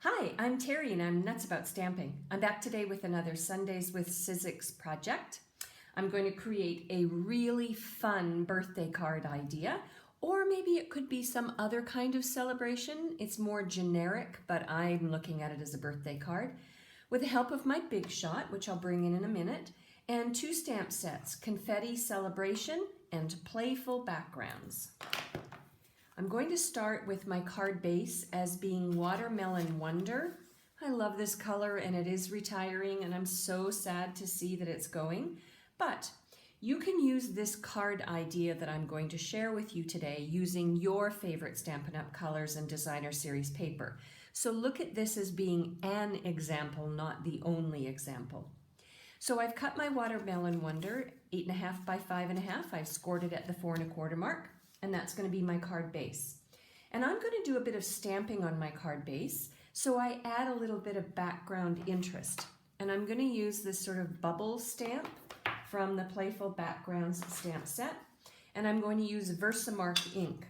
Hi, I'm Terri and I'm nuts about stamping. I'm back today with another Sundays with Sizzix project. I'm going to create a really fun birthday card idea, or maybe it could be some other kind of celebration. It's more generic, but I'm looking at it as a birthday card. With the help of my Big Shot, which I'll bring in a minute, and two stamp sets, Confetti Celebration and Playful Backgrounds. I'm going to start with my card base as being Watermelon Wonder. I love this color and it is retiring and I'm so sad to see that it's going. But you can use this card idea that I'm going to share with you today using your favorite Stampin' Up! Colors and designer series paper. So look at this as being an example, not the only example. So I've cut my Watermelon Wonder 8.5 by 5.5. I've scored it at the 4 1/4 mark. And that's going to be my card base. And I'm going to do a bit of stamping on my card base, so I add a little bit of background interest. And I'm going to use this sort of bubble stamp from the Playful Backgrounds stamp set, and I'm going to use Versamark ink.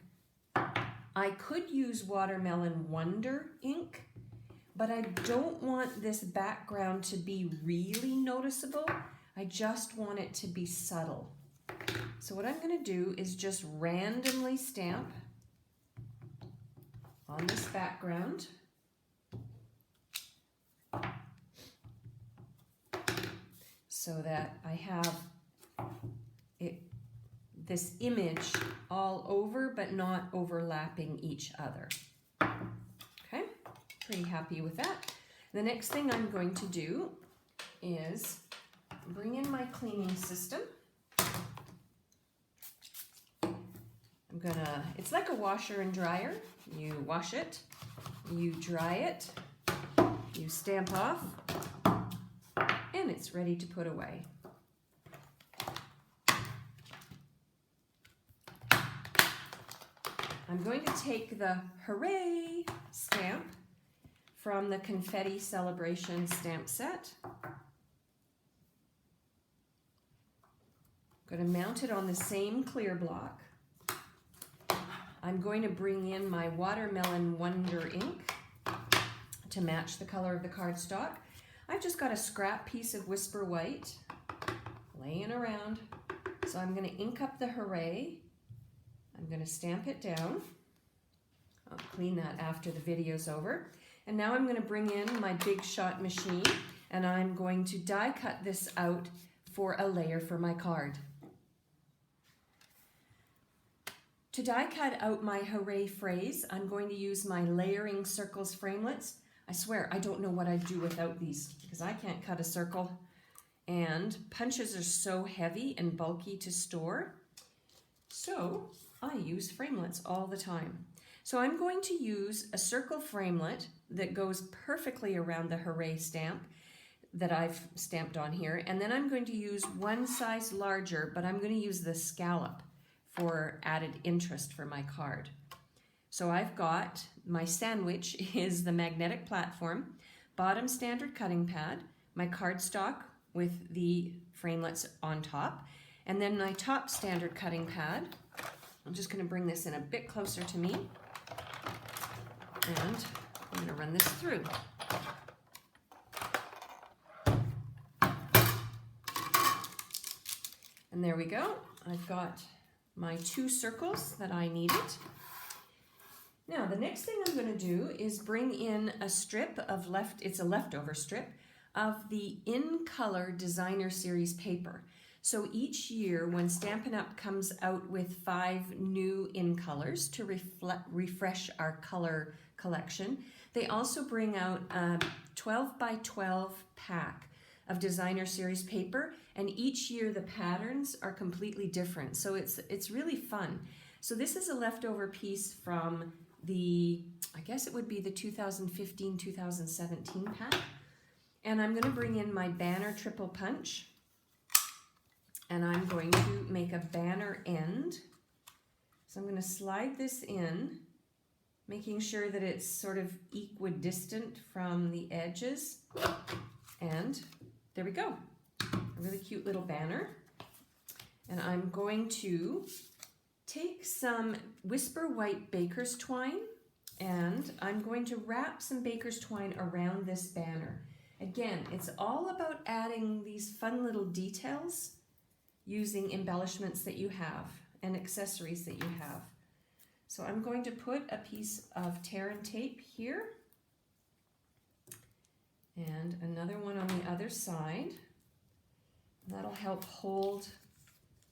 I could use Watermelon Wonder ink, but I don't want this background to be really noticeable. I just want it to be subtle. So what I'm going to do is just randomly stamp on this background. So that I have this image all over but not overlapping each other. Okay, pretty happy with that. The next thing I'm going to do is bring in my cleaning system. It's like a washer and dryer. You wash it, you dry it, you stamp off, and it's ready to put away. I'm going to take the Hooray stamp from the Confetti Celebration stamp set. I'm going to mount it on the same clear block. I'm going to bring in my Watermelon Wonder ink to match the color of the cardstock. I've just got a scrap piece of Whisper White laying around. So I'm going to ink up the Hooray. I'm going to stamp it down. I'll clean that after the video's over. And now I'm going to bring in my Big Shot machine and I'm going to die cut this out for a layer for my card. To die cut out my Hooray phrase, I'm going to use my Layering Circles framelits. I swear, I don't know what I'd do without these because I can't cut a circle and punches are so heavy and bulky to store. So I use framelits all the time. So I'm going to use a circle framelit that goes perfectly around the Hooray stamp that I've stamped on here. And then I'm going to use one size larger, but I'm going to use the scallop for added interest for my card. So I've got my sandwich is the magnetic platform, bottom standard cutting pad, my cardstock with the framelits on top, and then my top standard cutting pad. I'm just going to bring this in a bit closer to me, and I'm going to run this through. And there we go. I've got my two circles that I needed. Now the next thing I'm going to do is bring in a strip of it's a leftover strip of the In Color designer series paper. So each year when Stampin' Up! Comes out with 5 new In Colors to refresh our color collection, they also bring out a 12 by 12 pack of designer series paper, and each year the patterns are completely different, so it's really fun. So this is a leftover piece from the, I guess it would be the 2015-2017 pack, and I'm going to bring in my banner triple punch, and I'm going to make a banner end. So I'm going to slide this in, making sure that it's sort of equidistant from the edges, and there we go, a really cute little banner. And I'm going to take some Whisper White baker's twine And I'm going to wrap some baker's twine around this banner. Again, it's all about adding these fun little details using embellishments that you have and accessories that you have. So I'm going to put a piece of Terri tape here and another one on the other side. That'll help hold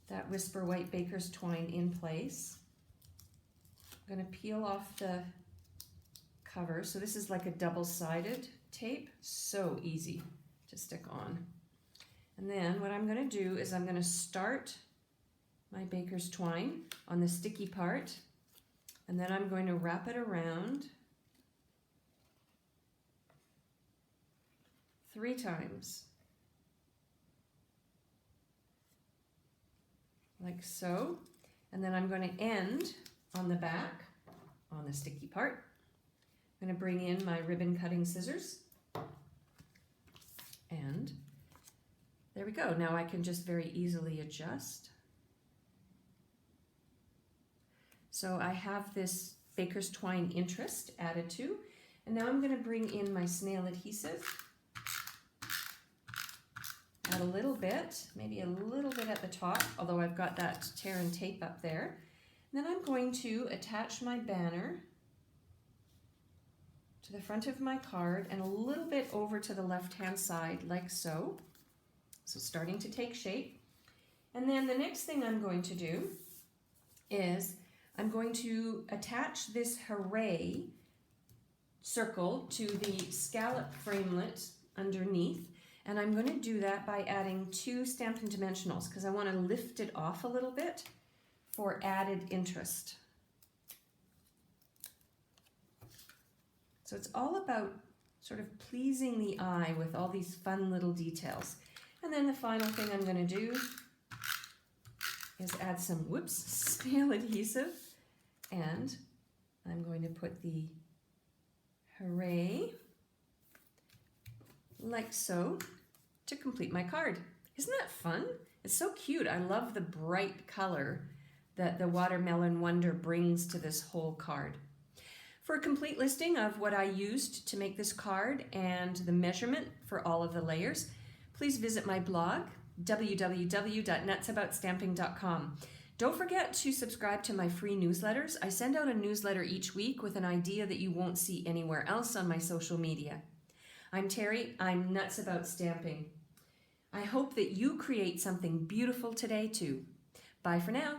that Whisper White baker's twine in place. I'm going to peel off the cover. So this is like a double-sided tape. So easy to stick on. And then what I'm going to do is I'm going to start my baker's twine on the sticky part, and then I'm going to wrap it around 3 times. Like so. And then I'm going to end on the back on the sticky part. I'm going to bring in my ribbon cutting scissors, and there we go. Now I can just very easily adjust. So I have this baker's twine interest added to, and now I'm going to bring in my snail adhesive. Add a little bit, maybe a little bit at the top, although I've got that Terri tape up there. And then I'm going to attach my banner to the front of my card and a little bit over to the left-hand side, like so. So starting to take shape. And then the next thing I'm going to do is I'm going to attach this hooray circle to the scallop framelit underneath. And I'm going to do that by adding 2 Stampin' Dimensionals because I want to lift it off a little bit for added interest. So it's all about sort of pleasing the eye with all these fun little details. And then the final thing I'm going to do is add some, snail adhesive. And I'm going to put the hooray like so to complete my card. Isn't that fun? It's so cute. I love the bright color that the Watermelon Wonder brings to this whole card. For a complete listing of what I used to make this card and the measurement for all of the layers, please visit my blog, www.nutsaboutstamping.com. Don't forget to subscribe to my free newsletters. I send out a newsletter each week with an idea that you won't see anywhere else on my social media. I'm Terri. I'm Nuts About Stamping. I hope that you create something beautiful today too. Bye for now.